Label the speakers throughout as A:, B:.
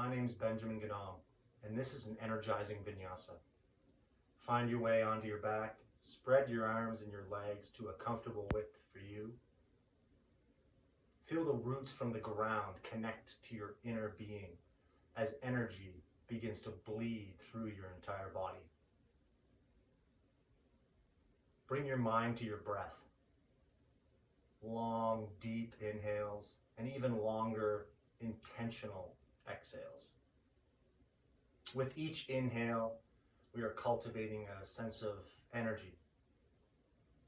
A: My name is Benjamin Ganam, and this is an Energizing Vinyasa. Find your way onto your back, spread your arms and your legs to a comfortable width for you. Feel the roots from the ground connect to your inner being as energy begins to bleed through your entire body. Bring your mind to your breath. Long, deep inhales and even longer, intentional exhales. With each inhale, we are cultivating a sense of energy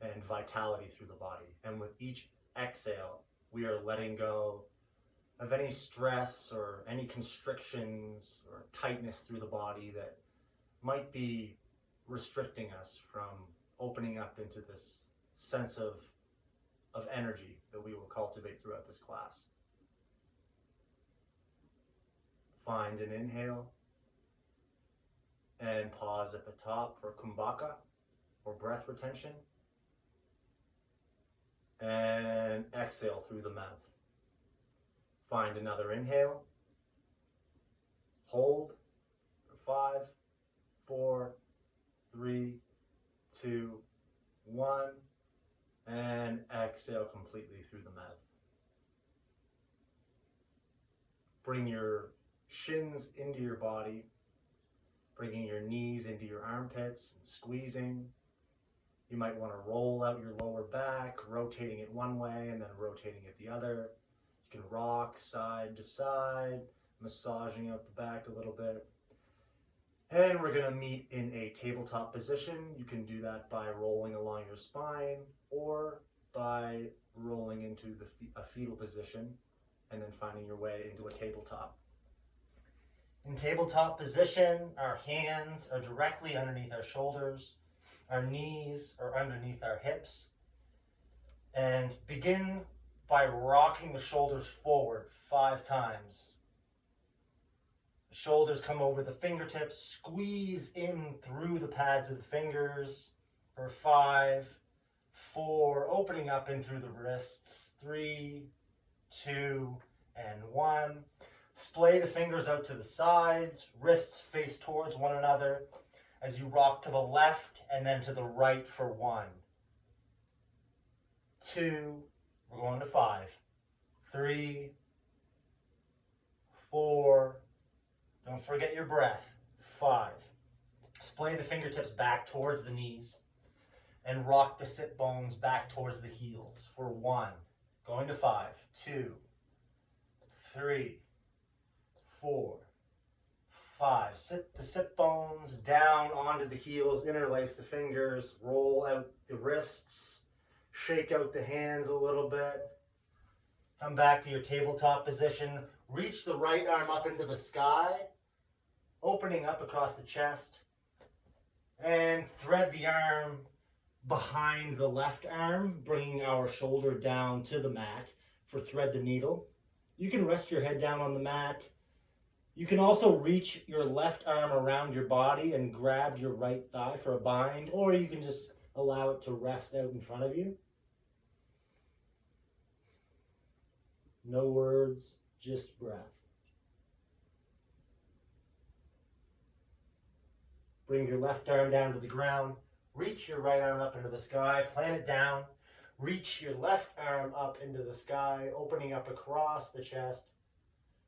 A: and vitality through the body. And with each exhale, we are letting go of any stress or any constrictions or tightness through the body that might be restricting us from opening up into this sense of energy that we will cultivate throughout this class. Find an inhale and pause at the top for kumbhaka or breath retention. And exhale through the mouth. Find another inhale. Hold for 5, 4, 3, 2, 1. And exhale completely through the mouth. Bring your shins into your body, bringing your knees into your armpits and squeezing. You might want to roll out your lower back, rotating it one way and then rotating it the other. You can rock side to side, massaging out the back a little bit. And we're going to meet in a tabletop position. You can do that by rolling along your spine or by rolling into a fetal position and then finding your way into a tabletop. In tabletop position, our hands are directly underneath our shoulders. Our knees are underneath our hips. And begin by rocking the shoulders forward 5 times. The shoulders come over the fingertips, squeeze in through the pads of the fingers for 5, 4, opening up in through the wrists, 3, 2, and 1. Splay the fingers out to the sides, wrists face towards one another as you rock to the left and then to the right for 1, 2, we're going to 5, 3, 4, don't forget your breath, 5. Splay the fingertips back towards the knees and rock the sit bones back towards the heels for 1, going to 5, 2, 3, 4, 5. Sit the sit bones down onto the heels, interlace the fingers, roll out the wrists, shake out the hands a little bit. Come back to your tabletop position. Reach the right arm up into the sky, opening up across the chest, and thread the arm behind the left arm, bringing our shoulder down to the mat for thread the needle. You can rest your head down on the mat. You can also reach your left arm around your body and grab your right thigh for a bind, or you can just allow it to rest out in front of you. No words, just breath. Bring your left arm down to the ground. Reach your right arm up into the sky. Plant it down. Reach your left arm up into the sky, opening up across the chest.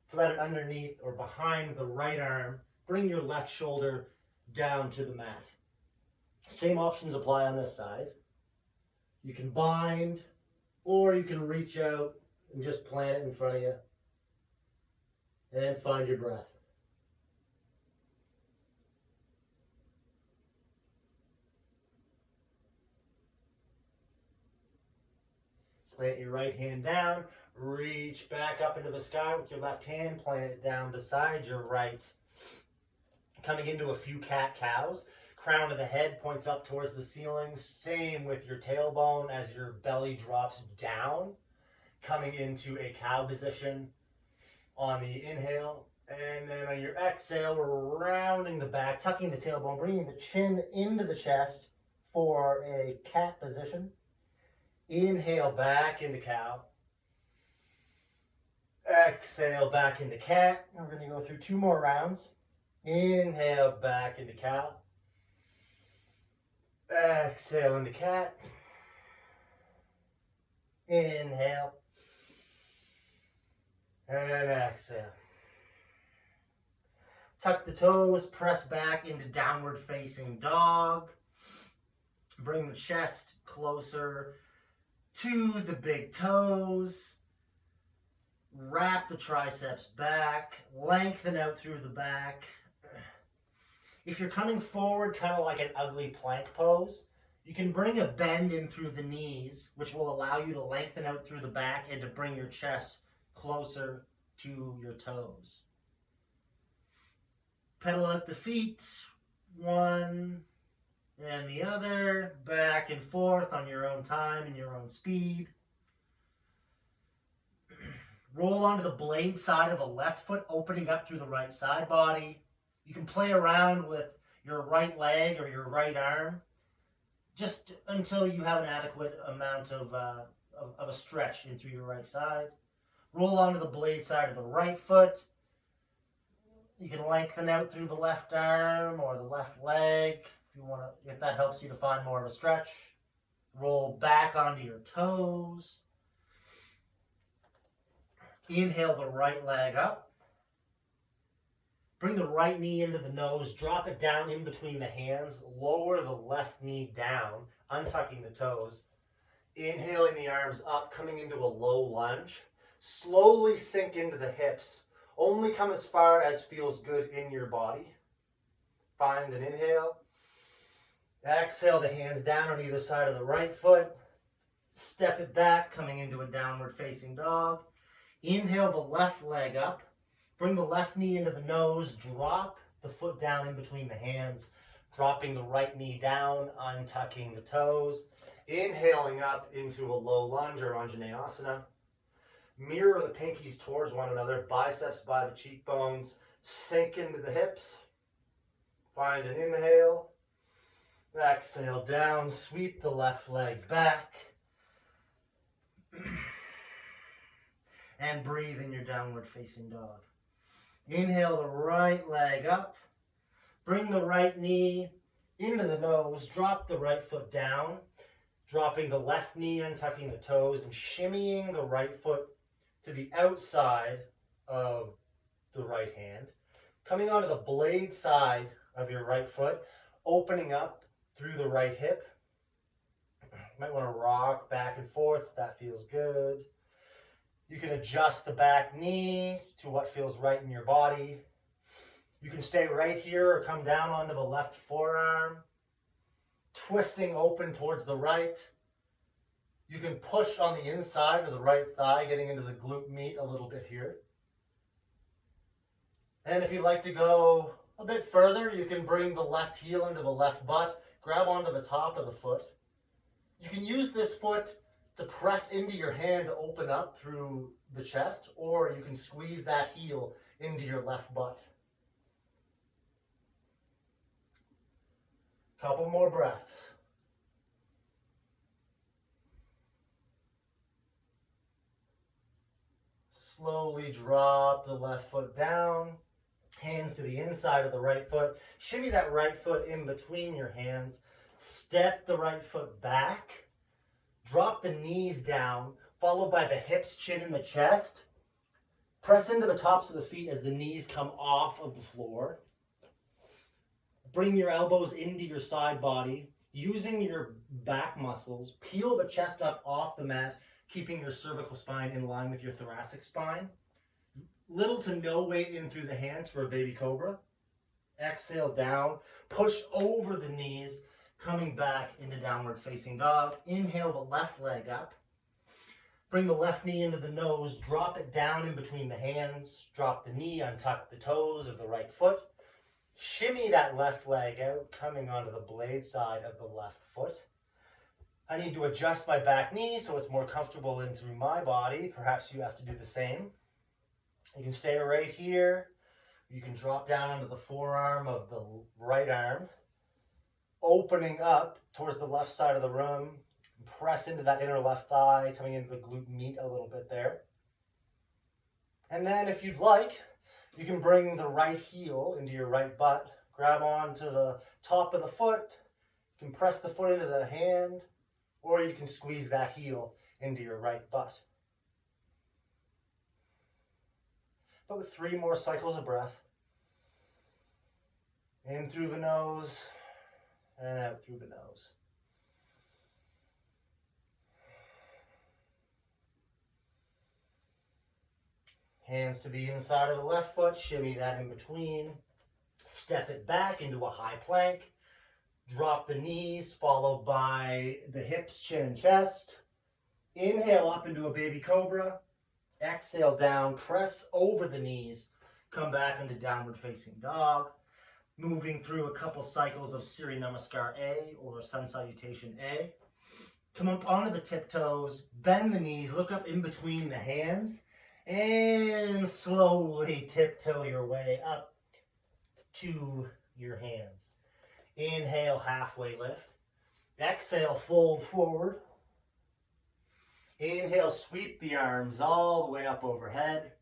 A: Thread it underneath or behind the right arm. Bring your left shoulder down to the mat. Same options apply on this side. You can bind, or you can reach out and just plant it in front of you. And find your breath. Plant your right hand down. Reach back up into the sky with your left hand. Plant it down beside your right. Coming into a few cat-cows. Crown of the head points up towards the ceiling. Same with your tailbone as your belly drops down. Coming into a cow position on the inhale. And then on your exhale, we're rounding the back, tucking the tailbone, bringing the chin into the chest for a cat position. Inhale back into cow. Exhale back into cat. We're going to go through 2 more rounds. Inhale back into cow. Exhale into cat. Inhale. And exhale. Tuck the toes, press back into downward facing dog. Bring the chest closer to the big toes. Wrap the triceps back. Lengthen out through the back. If you're coming forward kind of like an ugly plank pose, you can bring a bend in through the knees, which will allow you to lengthen out through the back and to bring your chest closer to your toes. Pedal out the feet, one and the other, back and forth on your own time and your own speed. Roll onto the blade side of a left foot, opening up through the right side body. You can play around with your right leg or your right arm, just until you have an adequate amount of a stretch in through your right side. Roll onto the blade side of the right foot. You can lengthen out through the left arm or the left leg if that helps you to find more of a stretch. Roll back onto your toes. Inhale the right leg up. Bring the right knee into the nose. Drop it down in between the hands. Lower the left knee down, untucking the toes. Inhaling the arms up, coming into a low lunge. Slowly sink into the hips. Only come as far as feels good in your body. Find an inhale. Exhale the hands down on either side of the right foot. Step it back, coming into a downward facing dog. Inhale the left leg up. Bring the left knee into the nose. Drop the foot down in between the hands. Dropping the right knee down, untucking the toes. Inhaling up into a low lunge or Anjaneyasana. Mirror the pinkies towards one another, biceps by the cheekbones. Sink into the hips. Find an inhale. Exhale down, sweep the left leg back. And breathe in your downward facing dog. Inhale the right leg up. Bring the right knee into the nose. Drop the right foot down. Dropping the left knee, untucking the toes, and shimmying the right foot to the outside of the right hand. Coming onto the blade side of your right foot, opening up through the right hip. You might want to rock back and forth if that feels good. You can adjust the back knee to what feels right in your body. You can stay right here or come down onto the left forearm, twisting open towards the right. You can push on the inside of the right thigh, getting into the glute meat a little bit here. And if you'd like to go a bit further, you can bring the left heel into the left butt, grab onto the top of the foot. You can use this foot to press into your hand to open up through the chest, or you can squeeze that heel into your left butt. Couple more breaths. Slowly drop the left foot down, hands to the inside of the right foot. Shimmy that right foot in between your hands. Step the right foot back. Drop the knees down, followed by the hips, chin, and the chest. Press into the tops of the feet as the knees come off of the floor. Bring your elbows into your side body. Using your back muscles, peel the chest up off the mat, keeping your cervical spine in line with your thoracic spine. Little to no weight in through the hands for a baby cobra. Exhale down, push over the knees, coming back into downward facing dog. Inhale the left leg up. Bring the left knee into the nose, drop it down in between the hands, drop the knee, untuck the toes of the right foot. Shimmy that left leg out, coming onto the blade side of the left foot. I need to adjust my back knee so it's more comfortable in through my body. Perhaps you have to do the same. You can stay right here. You can drop down onto the forearm of the right arm, opening up towards the left side of the room. Press into that inner left thigh, coming into the glute meat a little bit there. And then if you'd like, you can bring the right heel into your right butt, grab onto the top of the foot, you can press the foot into the hand, or you can squeeze that heel into your right butt. But with 3 more cycles of breath, in through the nose and out through the nose. Hands to the inside of the left foot, shimmy that in between. Step it back into a high plank. Drop the knees, followed by the hips, chin, chest. Inhale up into a baby cobra. Exhale down, press over the knees. Come back into downward facing dog. Moving through a couple cycles of Surya Namaskar A or Sun Salutation A. Come up onto the tiptoes, bend the knees, look up in between the hands, and slowly tiptoe your way up to your hands. Inhale, halfway lift. Exhale, fold forward. Inhale, sweep the arms all the way up overhead.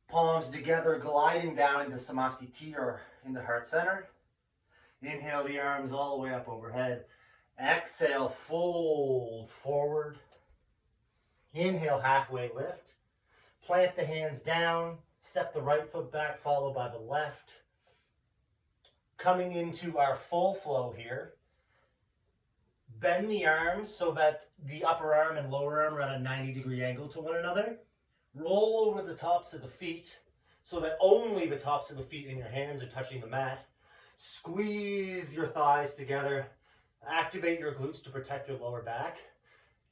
A: Palms together, gliding down into Samasthiti or into heart center. Inhale the arms all the way up overhead. Exhale, fold forward. Inhale, halfway lift. Plant the hands down. Step the right foot back, followed by the left. Coming into our full flow here. Bend the arms so that the upper arm and lower arm are at a 90-degree angle to one another. Roll over the tops of the feet so that only the tops of the feet and your hands are touching the mat. Squeeze your thighs together. Activate your glutes to protect your lower back.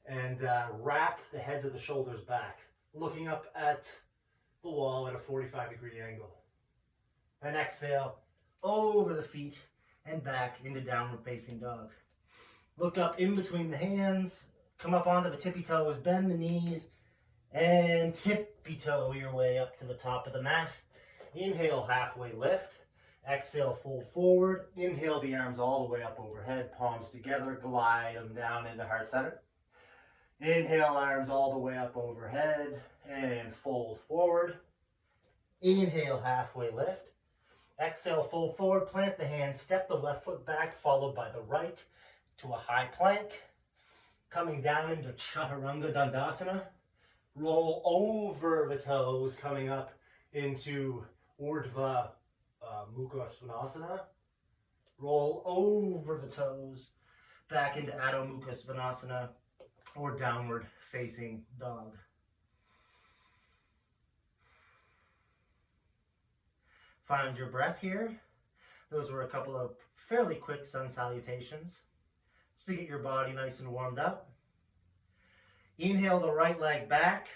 A: And wrap the heads of the shoulders back, looking up at the wall at a 45-degree angle. And exhale over the feet and back into downward facing dog. Look up in between the hands, come up onto the tippy toes, bend the knees, and tippy toe your way up to the top of the mat. Inhale, halfway lift. Exhale, fold forward. Inhale the arms all the way up overhead, palms together, glide them down into heart center. Inhale, arms all the way up overhead, and fold forward. Inhale, halfway lift. Exhale, fold forward, plant the hands, step the left foot back, followed by the right to a high plank. Coming down into Chaturanga Dandasana. Roll over the toes, coming up into Urdhva Mukha Svanasana. Roll over the toes, back into Adho Mukha Svanasana, or downward facing dog. Find your breath here. Those were a couple of fairly quick sun salutations, just to get your body nice and warmed up. Inhale the right leg back.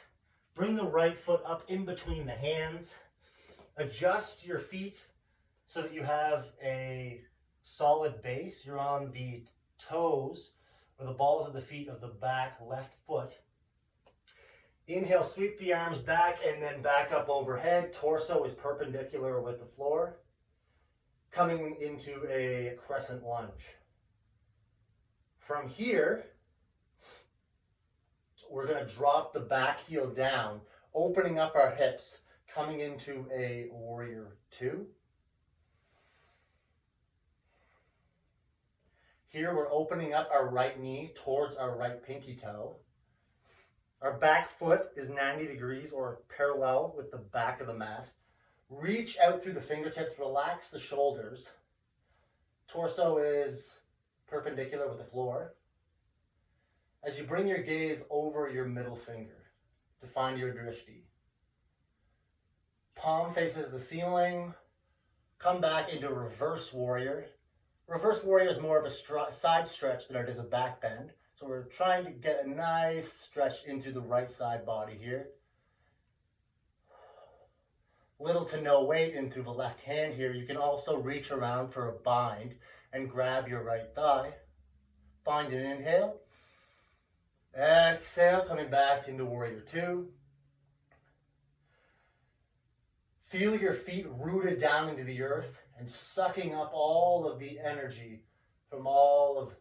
A: Bring the right foot up in between the hands. Adjust your feet so that you have a solid base. You're on the toes or the balls of the feet of the back left foot. Inhale, sweep the arms back and then back up overhead. Torso is perpendicular with the floor. Coming into a crescent lunge. From here, we're going to drop the back heel down, opening up our hips, coming into a warrior 2. Here we're opening up our right knee towards our right pinky toe. Our back foot is 90 degrees or parallel with the back of the mat. Reach out through the fingertips, relax the shoulders. Torso is perpendicular with the floor. As you bring your gaze over your middle finger to find your drishti. Palm faces the ceiling. Come back into reverse warrior. Reverse warrior is more of a side stretch than it is a back bend. So we're trying to get a nice stretch into the right side body here. Little to no weight in through the left hand here. You can also reach around for a bind and grab your right thigh. Find an inhale. Exhale, coming back into warrior 2. Feel your feet rooted down into the earth and sucking up all of the energy from all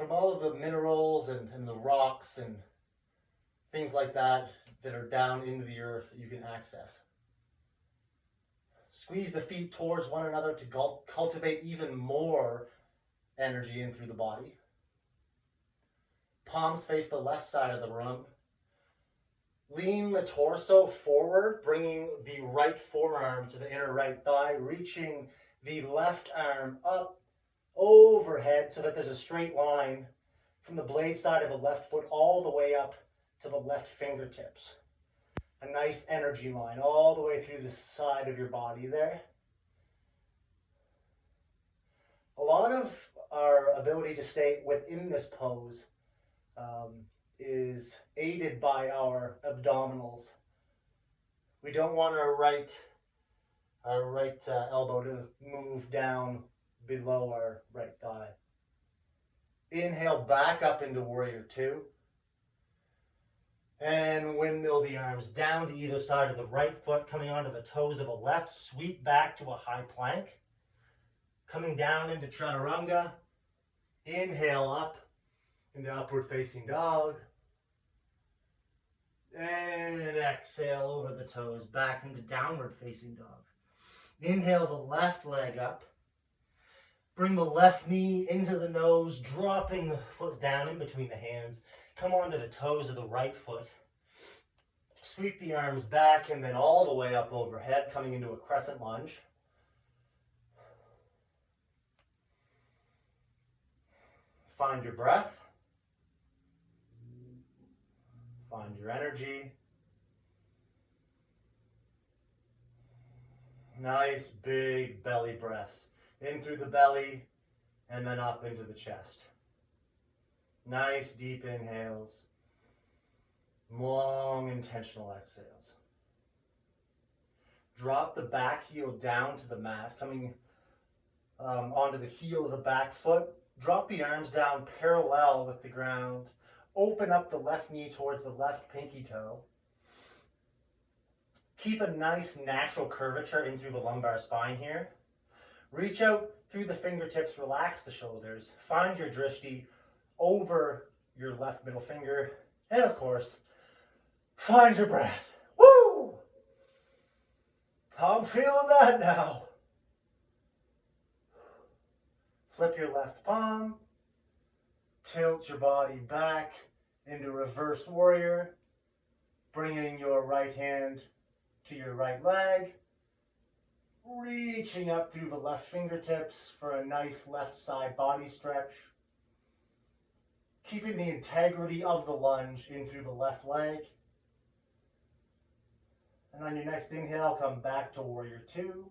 A: of the minerals and the rocks and things like that that are down into the earth that you can access. Squeeze the feet towards one another to cultivate even more energy in through the body. Palms face the left side of the room. Lean the torso forward, bringing the right forearm to the inner right thigh, reaching the left arm up overhead so that there's a straight line from the blade side of the left foot all the way up to the left fingertips. A nice energy line all the way through the side of your body there. A lot of our ability to stay within this pose is aided by our abdominals. We don't want our right elbow to move down below our right thigh. Inhale back up into Warrior Two. And windmill the arms down to either side of the right foot, coming onto the toes of the left. Sweep back to a high plank. Coming down into Chaturanga. Inhale up into Upward Facing Dog. And exhale over the toes back into Downward Facing Dog. Inhale the left leg up. Bring the left knee into the nose, dropping the foot down in between the hands. Come onto the toes of the right foot. Sweep the arms back and then all the way up overhead, coming into a crescent lunge. Find your breath. Find your energy. Nice big belly breaths. In through the belly and then up into the chest. Nice deep inhales. Long intentional exhales. Drop the back heel down to the mat, coming onto the heel of the back foot. Drop the arms down parallel with the ground. Open up the left knee towards the left pinky toe. Keep a nice natural curvature in through the lumbar spine here. Reach out through the fingertips, relax the shoulders. Find your drishti over your left middle finger. And of course, find your breath. Woo! I'm feeling that now. Flip your left palm. Tilt your body back into reverse warrior. Bringing your right hand to your right leg. Reaching up through the left fingertips for a nice left side body stretch. Keeping the integrity of the lunge in through the left leg. And on your next inhale, come back to Warrior Two.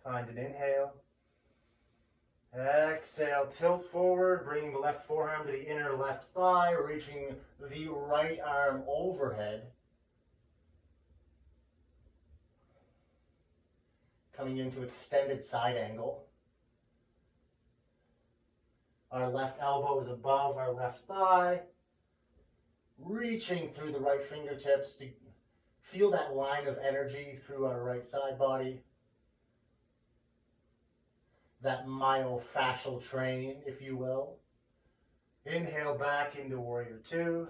A: Find an inhale. Exhale, tilt forward, bringing the left forearm to the inner left thigh, reaching the right arm overhead. Coming into extended side angle. Our left elbow is above our left thigh. Reaching through the right fingertips to feel that line of energy through our right side body. That myofascial train, if you will. Inhale back into Warrior Two.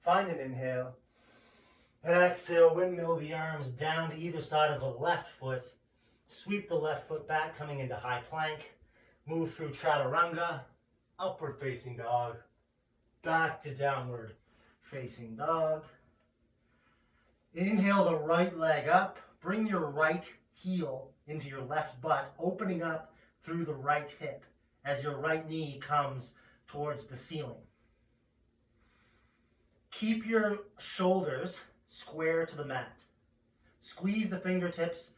A: Find an inhale. Exhale, windmill the arms down to either side of the left foot. Sweep the left foot back, coming into high plank. Move through Chaturanga, Upward Facing Dog, back to Downward Facing Dog. Inhale the right leg up. Bring your right heel into your left butt, opening up through the right hip as your right knee comes towards the ceiling. Keep your shoulders square to the mat. Squeeze the fingertips,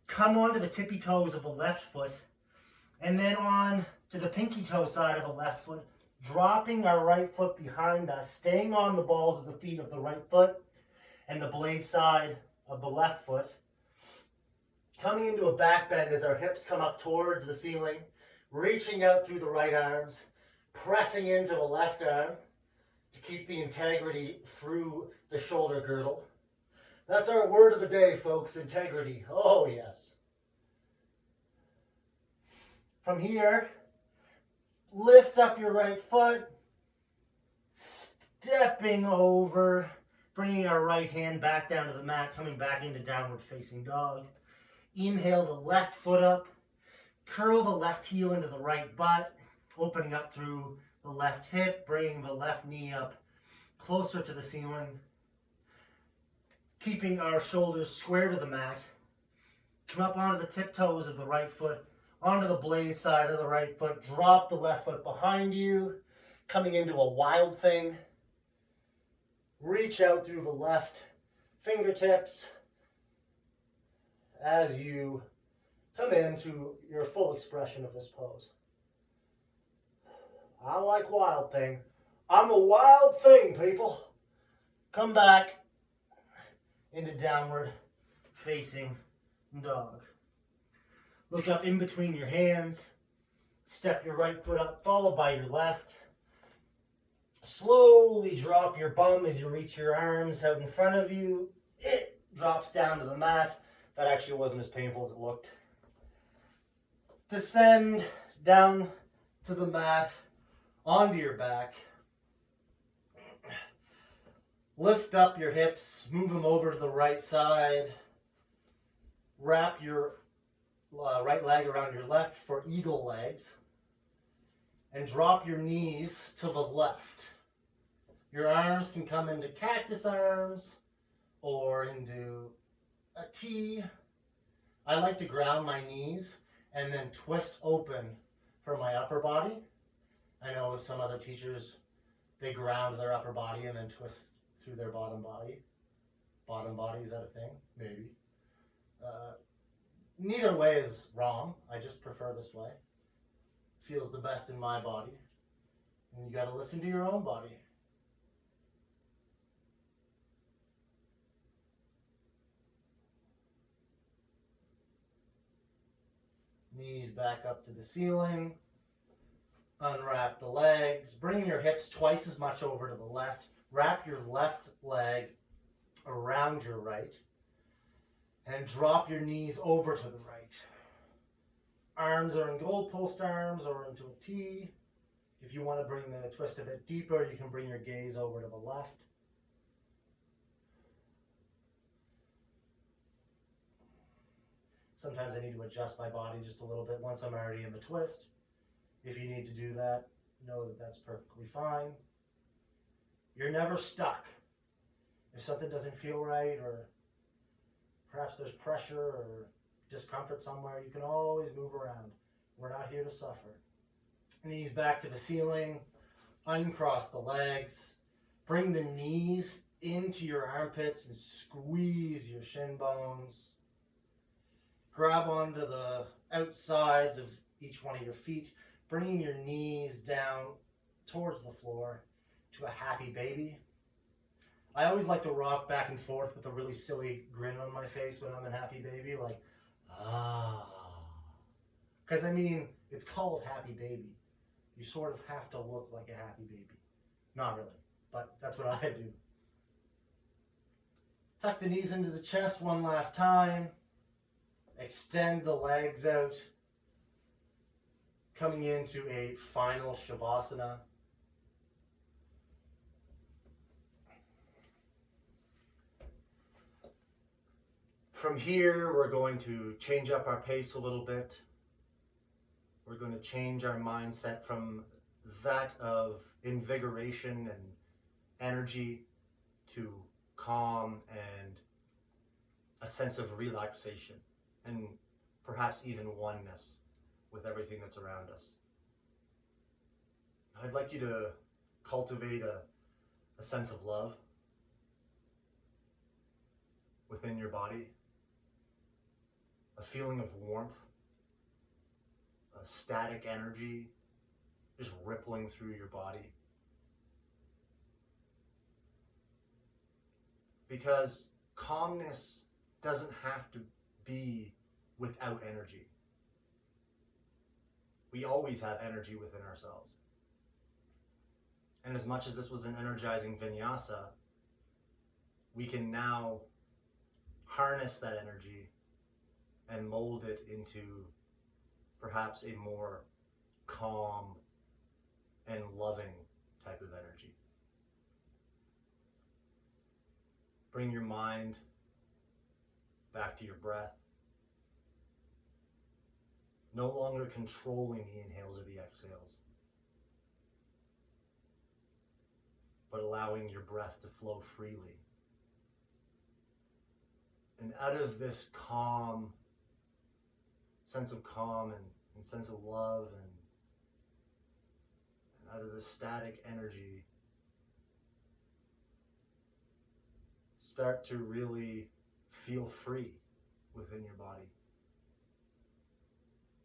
A: come onto the tippy toes of the left foot, and then on to the pinky toe side of the left foot, dropping our right foot behind us, staying on the balls of the feet of the right foot and the blade side of the left foot. Coming into a back bend as our hips come up towards the ceiling, reaching out through the right arms, pressing into the left arm to keep the integrity through the shoulder girdle. That's our word of the day, folks, integrity. Oh, yes. From here, lift up your right foot, stepping over, bringing our right hand back down to the mat, coming back into downward facing dog. Inhale the left foot up, curl the left heel into the right butt, opening up through the left hip, bringing the left knee up closer to the ceiling, keeping our shoulders square to the mat. Come up onto the tiptoes of the right foot, onto the blade side of the right foot, drop the left foot behind you, coming into a wild thing. Reach out through the left fingertips as you come into your full expression of this pose. I like wild thing. I'm a wild thing, people. Come back into downward facing dog. Look up in between your hands. Step your right foot up, followed by your left. Slowly drop your bum as you reach your arms out in front of you. It drops down to the mat. That actually wasn't as painful as it looked. Descend down to the mat, onto your back. Lift up your hips, move them over to the right side. Wrap your right leg around your left for eagle legs. And drop your knees to the left. Your arms can come into cactus arms or into a T. I like to ground my knees and then twist open for my upper body. I know some other teachers, they ground their upper body and then twist through their bottom body. Bottom body, is that a thing? Maybe. Neither way is wrong. I just prefer this way. Feels the best in my body. And you got to listen to your own body. Knees back up to the ceiling. Unwrap the legs. Bring your hips twice as much over to the left. Wrap your left leg around your right. And drop your knees over to the right. Arms are in goalpost arms or into a T. If you want to bring the twist a bit deeper, you can bring your gaze over to the left. Sometimes I need to adjust my body just a little bit once I'm already in the twist. If you need to do that, know that that's perfectly fine. You're never stuck. If something doesn't feel right, or perhaps there's pressure or discomfort somewhere, you can always move around. We're not here to suffer. Knees back to the ceiling. Uncross the legs. Bring the knees into your armpits and squeeze your shin bones. Grab onto the outsides of each one of your feet, bringing your knees down towards the floor to a happy baby. I always like to rock back and forth with a really silly grin on my face when I'm in happy baby, like, ah. Because, I mean, it's called happy baby. You sort of have to look like a happy baby. Not really, but that's what I do. Tuck the knees into the chest one last time. Extend the legs out. Coming into a final Shavasana. From here, we're going to change up our pace a little bit. We're going to change our mindset from that of invigoration and energy to calm and a sense of relaxation and perhaps even oneness with everything that's around us. I'd like you to cultivate a sense of love within your body, a feeling of warmth, a static energy just rippling through your body. Because calmness doesn't have to be without energy. We always have energy within ourselves. And as much as this was an energizing vinyasa, we can now harness that energy and mold it into perhaps a more calm and loving type of energy. Bring your mind back to your breath, no longer controlling the inhales or the exhales, but allowing your breath to flow freely. And out of this calm, sense of calm and sense of love, and out of this static energy, start to really feel free within your body.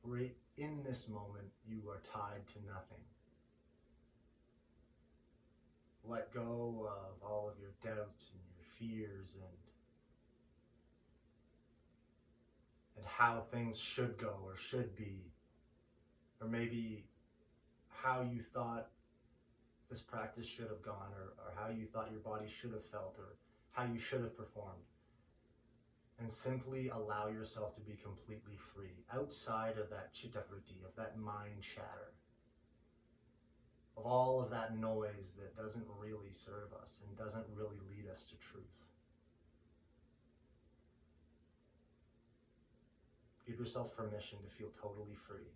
A: Right in this moment, you are tied to nothing. Let go of all of your doubts and your fears and how things should go or should be, or maybe how you thought this practice should have gone, or how you thought your body should have felt, or how you should have performed. And simply allow yourself to be completely free, outside of that chittavritti, of that mind chatter, of all of that noise that doesn't really serve us and doesn't really lead us to truth. Give yourself permission to feel totally free.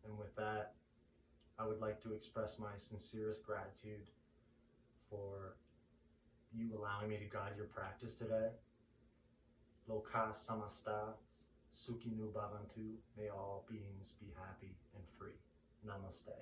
A: And with that, I would like to express my sincerest gratitude for you allowing me to guide your practice today. Loka samasta sukhino bhavantu. May all beings be happy and free. Namaste.